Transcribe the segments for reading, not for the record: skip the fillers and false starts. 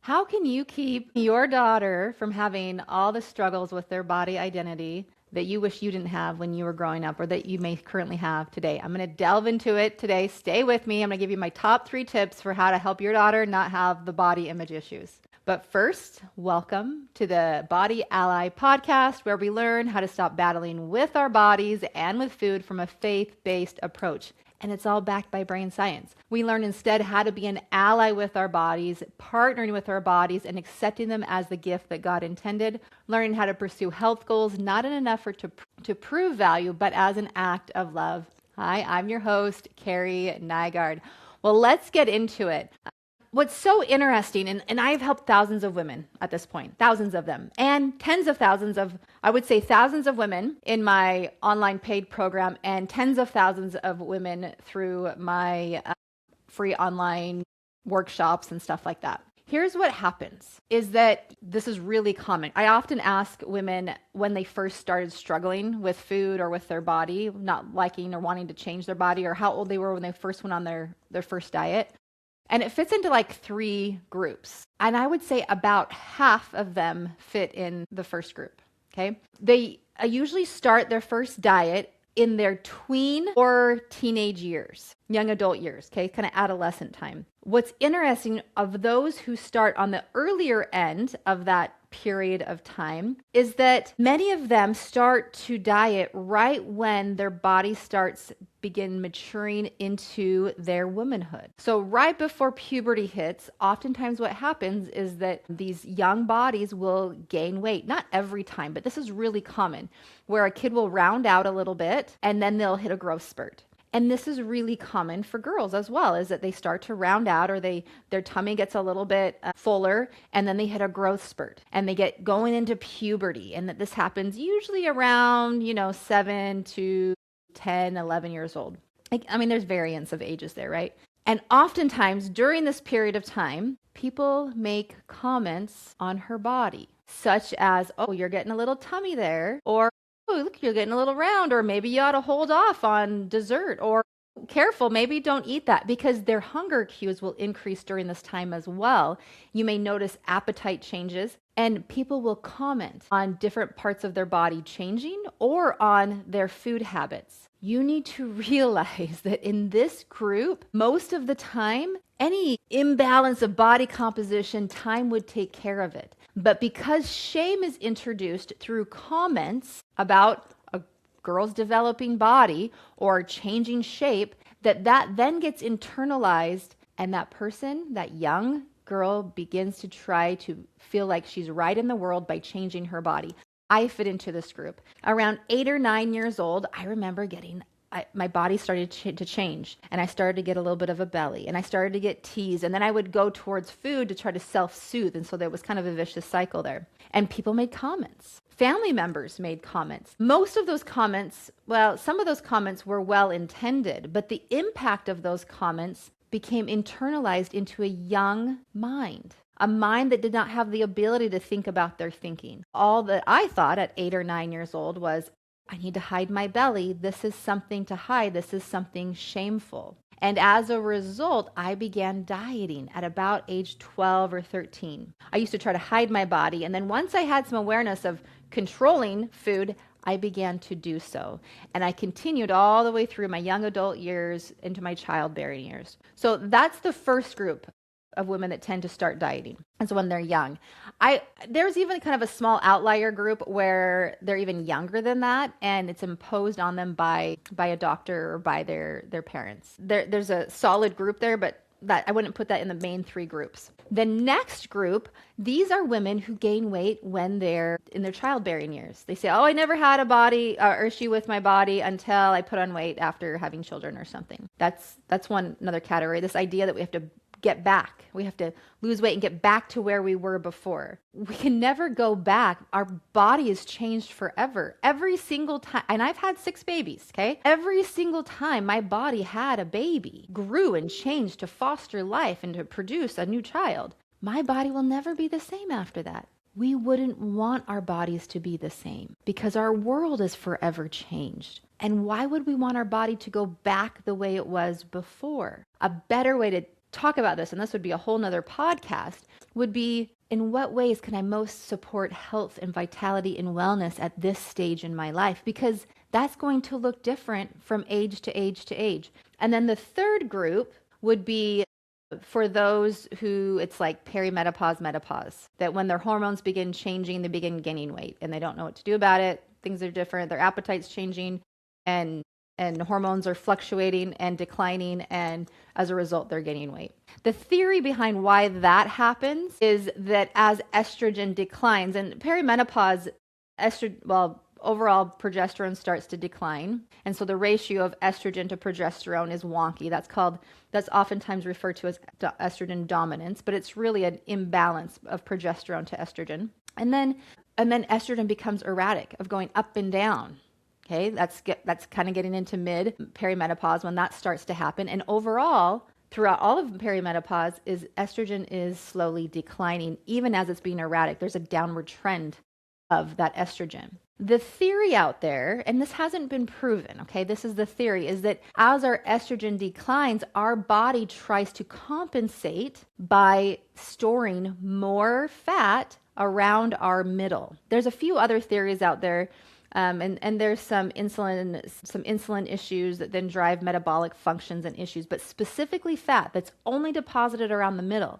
How can you keep your daughter from having all the struggles with their body identity that you wish you didn't have when you were growing up or that you may currently have today? I'm going to delve into it today. Stay with me. I'm going to give you my top 3 tips for how to help your daughter not have the body image issues. But first, welcome to the Body Ally podcast, where we learn how to stop battling with our bodies and with food from a faith-based approach. And it's all backed by brain science. We learn instead how to be an ally with our bodies, partnering with our bodies and accepting them as the gift that God intended, learning how to pursue health goals, not in an effort to prove value, but as an act of love. Hi, I'm your host, Kerrie Nygard. Well, let's get into it. What's so interesting, and I've helped thousands of women at this point, thousands of them, and tens of thousands of, I would say thousands of women in my online paid program and tens of thousands of women through my free online workshops and stuff like that. Here's what happens is that this is really common. I often ask women when they first started struggling with food or with their body, not liking or wanting to change their body, or how old they were when they first went on their first diet. And it fits into like 3 groups. And I would say about half of them fit in the first group. Okay. They usually start their first diet in their tween or teenage years, young adult years, okay, kind of adolescent time. What's interesting of those who start on the earlier end of that period of time is that many of them start to diet right when their body begin maturing into their womanhood. So right before puberty hits, oftentimes what happens is that these young bodies will gain weight. Not every time, but this is really common, where a kid will round out a little bit and then they'll hit a growth spurt. And this is really common for girls as well, is that they start to round out or their tummy gets a little bit fuller and then they hit a growth spurt and they get going into puberty. And that this happens usually around, 7 to 10, 11 years old. I mean, there's variance of ages there, right? And oftentimes during this period of time, people make comments on her body, such as, oh, you're getting a little tummy there, or oh, look, you're getting a little round, or maybe you ought to hold off on dessert, or careful, maybe don't eat that, because their hunger cues will increase during this time as well. You may notice appetite changes, and people will comment on different parts of their body changing or on their food habits. You need to realize that in this group, most of the time, any imbalance of body composition, time would take care of it. But because shame is introduced through comments about a girl's developing body or changing shape, that then gets internalized, and that person, that young girl, begins to try to feel like she's right in the world by changing her body. I fit into this group. Around 8 or 9 years old, I remember my body started to change, and I started to get a little bit of a belly, and I started to get teased, and then I would go towards food to try to self-soothe, and so there was kind of a vicious cycle there. And people made comments. Family members made comments. Most of those comments, well, some of those comments were well-intended, but the impact of those comments became internalized into a young mind. A mind that did not have the ability to think about their thinking. All that I thought at 8 or 9 years old was, I need to hide my belly. This is something to hide. This is something shameful. And as a result, I began dieting at about age 12 or 13. I used to try to hide my body. And then once I had some awareness of controlling food, I began to do so. And I continued all the way through my young adult years into my childbearing years. So that's the first group of women that tend to start dieting. And so when they're young. There's even kind of a small outlier group where they're even younger than that, and it's imposed on them by a doctor or by their parents. There's a solid group there, but that I wouldn't put that in the main 3 groups. The next group, these are women who gain weight when they're in their childbearing years. They say, oh, I never had a body issue with my body until I put on weight after having children or something. That's another category. This idea that we have to get back. We have to lose weight and get back to where we were before. We can never go back. Our body is changed forever. Every single time, and I've had 6 babies, okay? Every single time my body had a baby, grew and changed to foster life and to produce a new child, my body will never be the same after that. We wouldn't want our bodies to be the same because our world is forever changed. And why would we want our body to go back the way it was before? A better way to talk about this, and this would be a whole nother podcast, would be, in what ways can I most support health and vitality and wellness at this stage in my life? Because that's going to look different from age to age to age. And then the third group would be for those who it's like perimenopause, menopause, that when their hormones begin changing, they begin gaining weight and they don't know what to do about it. Things are different. Their appetite's changing and hormones are fluctuating and declining. And as a result, they're gaining weight. The theory behind why that happens is that as estrogen declines and perimenopause, overall progesterone starts to decline. And so the ratio of estrogen to progesterone is wonky. That's oftentimes referred to as estrogen dominance, but it's really an imbalance of progesterone to estrogen. And then estrogen becomes erratic, of going up and down. Okay, that's kind of getting into mid perimenopause when that starts to happen. And overall, throughout all of perimenopause, estrogen is slowly declining, even as it's being erratic. There's a downward trend of that estrogen. The theory out there, and this hasn't been proven, okay, this is the theory, is that as our estrogen declines, our body tries to compensate by storing more fat around our middle. There's a few other theories out there. And there's some insulin issues that then drive metabolic functions and issues, but specifically fat that's only deposited around the middle.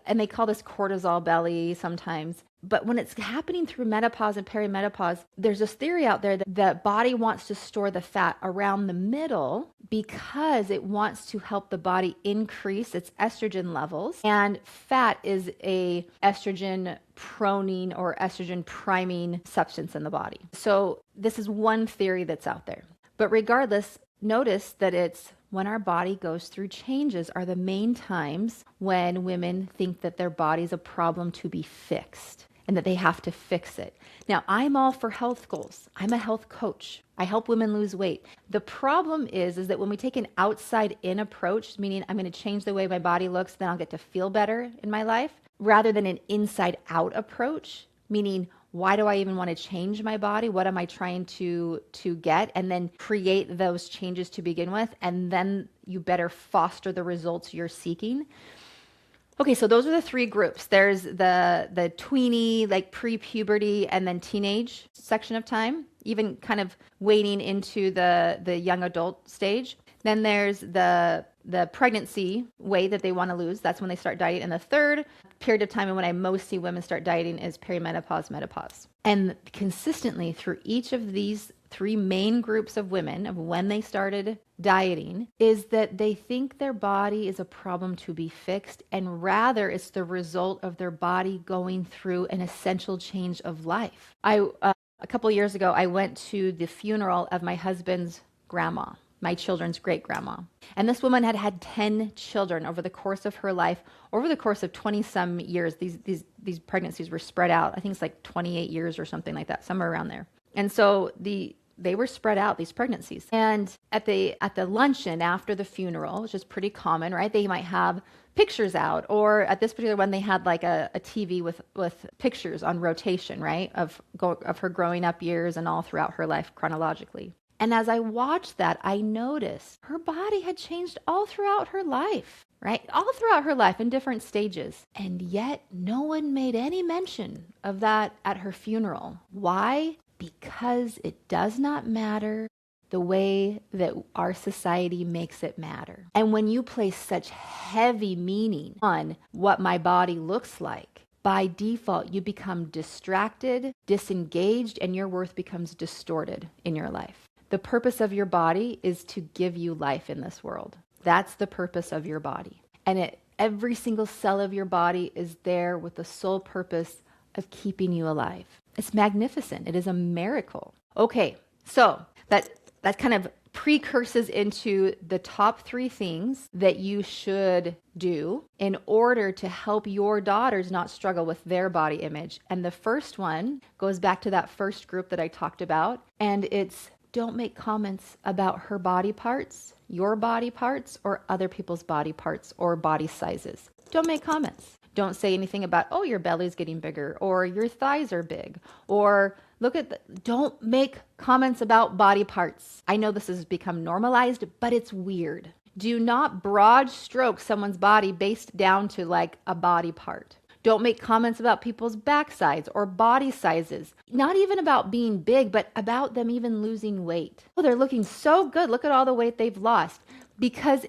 And they call this cortisol belly sometimes. But when it's happening through menopause and perimenopause, there's this theory out there that the body wants to store the fat around the middle because it wants to help the body increase its estrogen levels. And fat is a estrogen proning or estrogen priming substance in the body. So this is one theory that's out there. But regardless, notice that it's when our body goes through changes are the main times when women think that their body's a problem to be fixed and that they have to fix it. Now, I'm all for health goals. I'm a health coach. I help women lose weight. The problem is that when we take an outside-in approach, meaning I'm going to change the way my body looks, then I'll get to feel better in my life, rather than an inside-out approach, meaning why do I even want to change my body? What am I trying to get? And then create those changes to begin with, and then you better foster the results you're seeking. Okay, so those are the three groups. There's the tweeny, like pre-puberty, and then teenage section of time, even kind of wading into the young adult stage. Then there's the pregnancy weight that they want to lose. That's when they start dieting. And the third period of time, and when I most see women start dieting, is perimenopause, menopause. And consistently through each of these three main groups of women of when they started dieting is that they think their body is a problem to be fixed, and rather it's the result of their body going through an essential change of life. A couple of years ago, I went to the funeral of my husband's grandma, my children's great grandma. And this woman had had 10 children over the course of her life, over the course of 20 some years. These pregnancies were spread out. I think it's like 28 years or something like that, somewhere around there. And so they were spread out, these pregnancies. And at the luncheon after the funeral, which is pretty common, right? They might have pictures out, or at this particular one, they had like a TV with pictures on rotation, right? Of her growing up years and all throughout her life chronologically. And as I watched that, I noticed her body had changed all throughout her life, right? All throughout her life in different stages. And yet no one made any mention of that at her funeral. Why? Because it does not matter the way that our society makes it matter. And when you place such heavy meaning on what my body looks like, by default, you become distracted, disengaged, and your worth becomes distorted in your life. The purpose of your body is to give you life in this world. That's the purpose of your body. And every single cell of your body is there with the sole purpose of keeping you alive. It's magnificent. It is a miracle. Okay, so that kind of precurses into the top three things that you should do in order to help your daughters not struggle with their body image. And the first one goes back to that first group that I talked about, and it's don't make comments about her body parts, your body parts, or other people's body parts or body sizes. Don't make comments. Don't say anything about, oh, your belly's getting bigger, or your thighs are big, or don't make comments about body parts. I know this has become normalized, but it's weird. Do not broad stroke someone's body based down to like a body part. Don't make comments about people's backsides or body sizes. Not even about being big, but about them even losing weight. Oh, they're looking so good. Look at all the weight they've lost. Because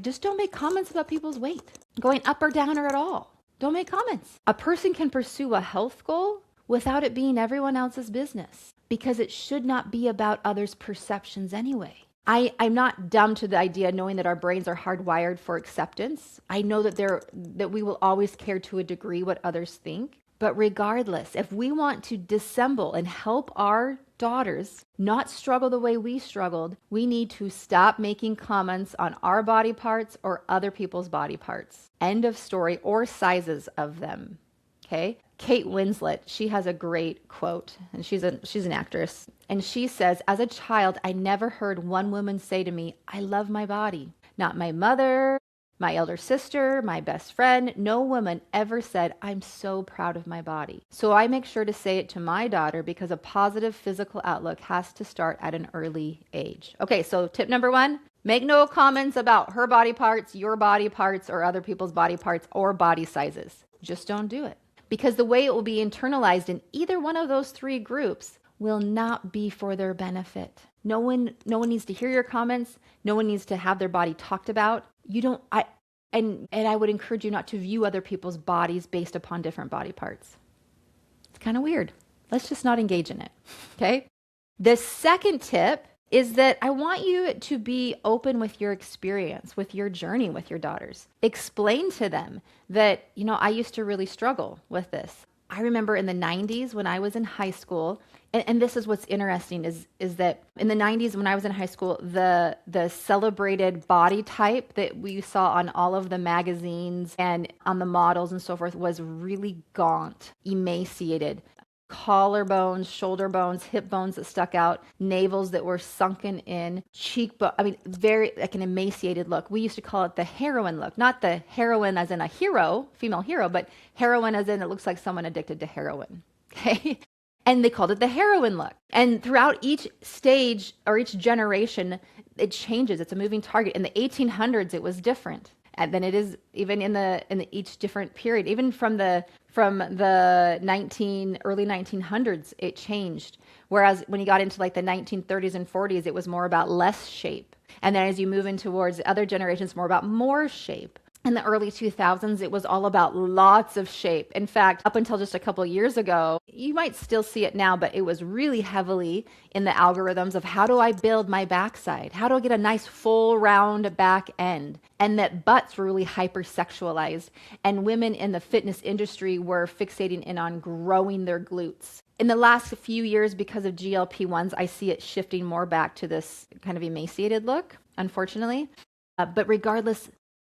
just don't make comments about people's weight, going up or down or at all. Don't make comments. A person can pursue a health goal without it being everyone else's business, because it should not be about others' perceptions anyway. I'm not dumb to the idea, knowing that our brains are hardwired for acceptance. I know that we will always care to a degree what others think. But regardless, if we want to dissemble and help our daughters not struggle the way we struggled, we need to stop making comments on our body parts or other people's body parts. End of story, or sizes of them. Okay? Kate Winslet, she has a great quote, and she's an actress. And she says, as a child, I never heard one woman say to me, I love my body. Not my mother, my elder sister, my best friend. No woman ever said, I'm so proud of my body. So I make sure to say it to my daughter, because a positive physical outlook has to start at an early age. Okay, so tip number 1, make no comments about her body parts, your body parts, or other people's body parts or body sizes. Just don't do it. Because the way it will be internalized in either one of those 3 groups will not be for their benefit. No one needs to hear your comments. No one needs to have their body talked about. And I would encourage you not to view other people's bodies based upon different body parts. It's kind of weird. Let's just not engage in it. Okay? The second tip is that I want you to be open with your experience, with your journey with your daughters. Explain to them that, I used to really struggle with this. I remember in the 90s when I was in high school, and this is what's interesting is that in the 90s when I was in high school, the celebrated body type that we saw on all of the magazines and on the models and so forth was really gaunt, emaciated. Collarbones, shoulder bones, hip bones that stuck out, navels that were sunken in, cheekbone. Very like an emaciated look. We used to call it the heroine look, not the heroine as in a hero, female hero, but heroine as in it looks like someone addicted to heroin. Okay. And they called it the heroine look. And throughout each stage or each generation, it changes. It's a moving target. In the 1800s, it was different than it is even in each different period. Even from the early 1900s, it changed. Whereas when you got into like the 1930s and 40s, it was more about less shape. And then as you move in towards other generations, more about more shape. In the early 2000s, it was all about lots of shape. In fact, up until just a couple of years ago, you might still see it now, but it was really heavily in the algorithms of how do I build my backside? How do I get a nice full round back end? And that butts were really hypersexualized. And women in the fitness industry were fixating in on growing their glutes. In the last few years, because of GLP-1s, I see it shifting more back to this kind of emaciated look, unfortunately. But regardless,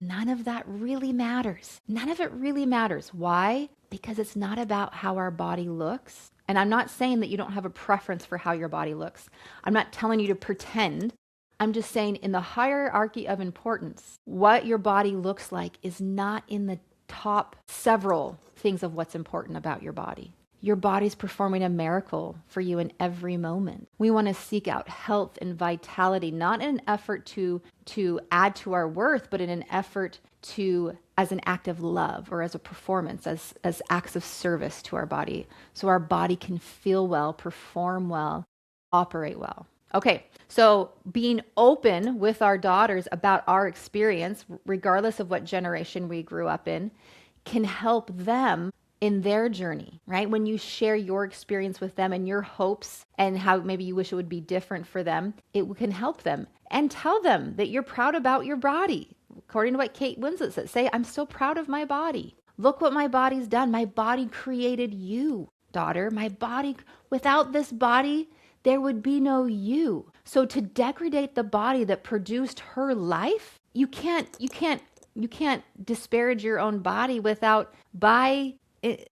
none of that really matters. None of it really matters. Why? Because it's not about how our body looks. And I'm not saying that you don't have a preference for how your body looks. I'm not telling you to pretend. I'm just saying in the hierarchy of importance, what your body looks like is not in the top several things of what's important about your body. Your body's performing a miracle for you in every moment. We want to seek out health and vitality, not in an effort to add to our worth, but in an effort to, as an act of love or as a performance, as acts of service to our body, so our body can feel well, perform well, operate well. Okay, so being open with our daughters about our experience, regardless of what generation we grew up in, can help them in their journey, right? When you share your experience with them and your hopes and how maybe you wish it would be different for them, it can help them. And tell them that you're proud about your body. According to what Kate Winslet said, say, I'm so proud of my body. Look what my body's done. My body created you, daughter. My body, without this body, there would be no you. So to degrade the body that produced her life, you can't disparage your own body without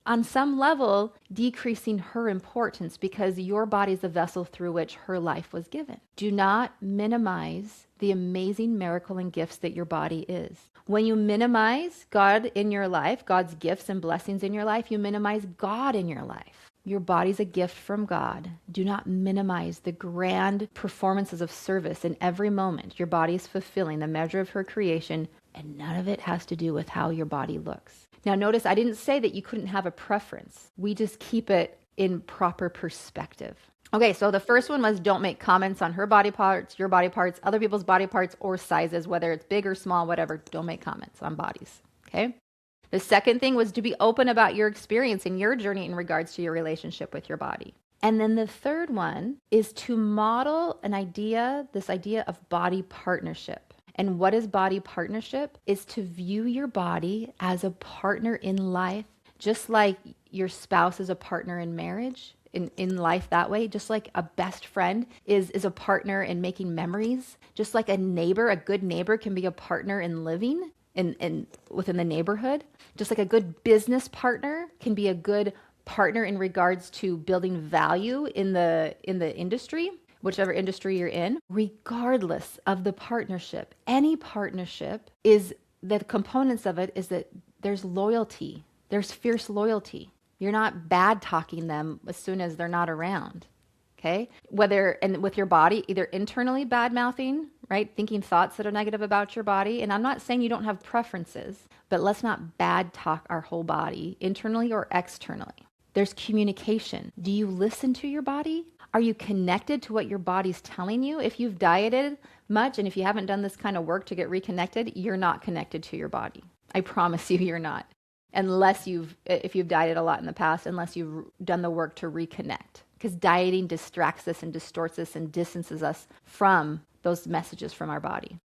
on some level, decreasing her importance, because your body is the vessel through which her life was given. Do not minimize the amazing miracle and gifts that your body is. When you minimize God in your life, God's gifts and blessings in your life, you minimize God in your life. Your body's a gift from God. Do not minimize the grand performances of service in every moment. Your body is fulfilling the measure of her creation, and none of it has to do with how your body looks. Now notice I didn't say that you couldn't have a preference. We just keep it in proper perspective. Okay, so the first one was don't make comments on her body parts, your body parts, other people's body parts or sizes, whether it's big or small, whatever. Don't make comments on bodies, okay? The second thing was to be open about your experience and your journey in regards to your relationship with your body. And then the third one is to model this idea of body partnership. And what is body partnership? Is to view your body as a partner in life, just like your spouse is a partner in marriage. In life that way, just like a best friend is a partner in making memories, just like a good neighbor can be a partner in living in within the neighborhood, just like a good business partner can be a good partner in regards to building value in the industry, whichever industry you're in. Regardless of the partnership, any partnership is the components of it is that there's loyalty, there's fierce loyalty. You're not bad talking them as soon as they're not around, okay? And with your body, either internally bad mouthing, right? Thinking thoughts that are negative about your body. And I'm not saying you don't have preferences, but let's not bad talk our whole body internally or externally. There's communication. Do you listen to your body? Are you connected to what your body's telling you? If you've dieted much and if you haven't done this kind of work to get reconnected, you're not connected to your body. I promise you, you're not. If you've dieted a lot in the past, unless you've done the work to reconnect. Because dieting distracts us and distorts us and distances us from those messages from our body.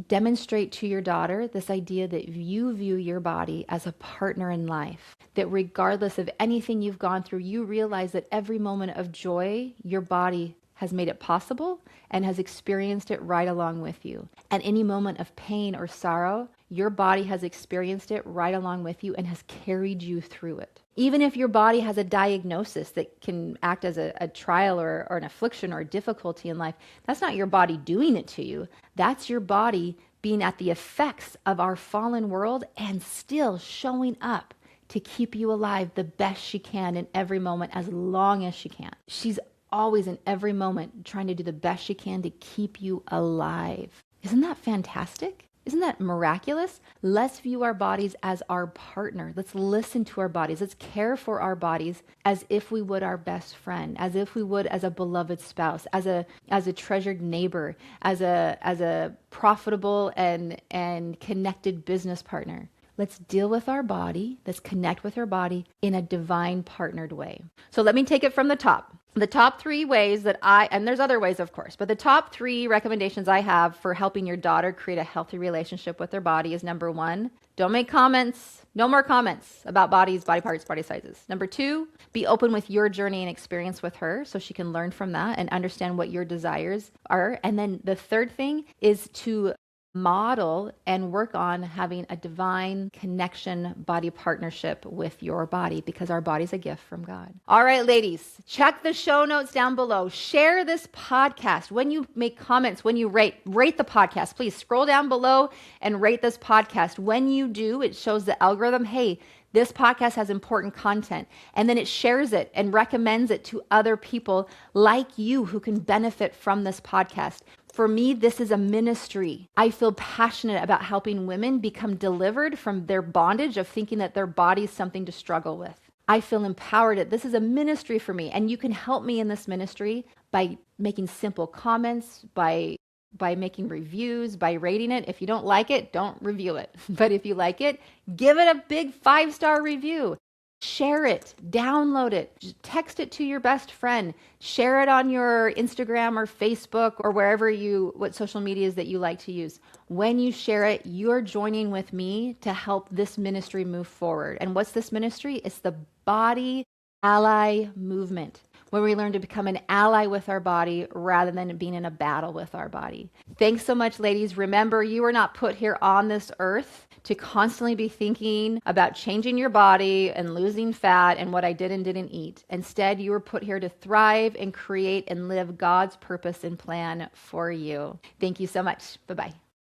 Demonstrate to your daughter this idea that you view your body as a partner in life. That regardless of anything you've gone through, you realize that every moment of joy, your body has made it possible and has experienced it right along with you. And any moment of pain or sorrow, your body has experienced it right along with you and has carried you through it. Even if your body has a diagnosis that can act as a trial or an affliction or a difficulty in life, that's not your body doing it to you. That's your body being at the effects of our fallen world and still showing up to keep you alive the best she can in every moment, as long as she can. She's always in every moment trying to do the best she can to keep you alive. Isn't that fantastic? Isn't that miraculous? Let's view our bodies as our partner. Let's listen to our bodies. Let's care for our bodies as if we would our best friend, as if we would as a beloved spouse, as a treasured neighbor, as a profitable and connected business partner. Let's deal with our body. Let's connect with our body in a divine partnered way. So let me take it from the top. The top 3 ways and there's other ways, of course, but the top 3 recommendations I have for helping your daughter create a healthy relationship with their body is: number 1, don't make comments. No more comments about bodies, body parts, body sizes. Number 2, be open with your journey and experience with her so she can learn from that and understand what your desires are. And then the third thing is to model and work on having a divine connection body partnership with your body, because our body's a gift from God. All right, ladies, check the show notes down below. Share this podcast. When you make comments, when you rate the podcast, please scroll down below and rate this podcast. When you do, it shows the algorithm, hey, this podcast has important content, and then it shares it and recommends it to other people like you who can benefit from this podcast. For me, this is a ministry. I feel passionate about helping women become delivered from their bondage of thinking that their body is something to struggle with. I feel empowered. This is a ministry for me, and you can help me in this ministry by making simple comments, by making reviews, by rating it. If you don't like it, don't review it. But if you like it, give it a big 5-star review. Share it, download it, just text it to your best friend, share it on your Instagram or Facebook or what social medias that you like to use. When you share it, you're joining with me to help this ministry move forward. And what's this ministry? It's the Body Ally Movement, where we learn to become an ally with our body rather than being in a battle with our body. Thanks so much, ladies. Remember, you are not put here on this earth to constantly be thinking about changing your body and losing fat and what I did and didn't eat. Instead, you were put here to thrive and create and live God's purpose and plan for you. Thank you so much. Bye-bye.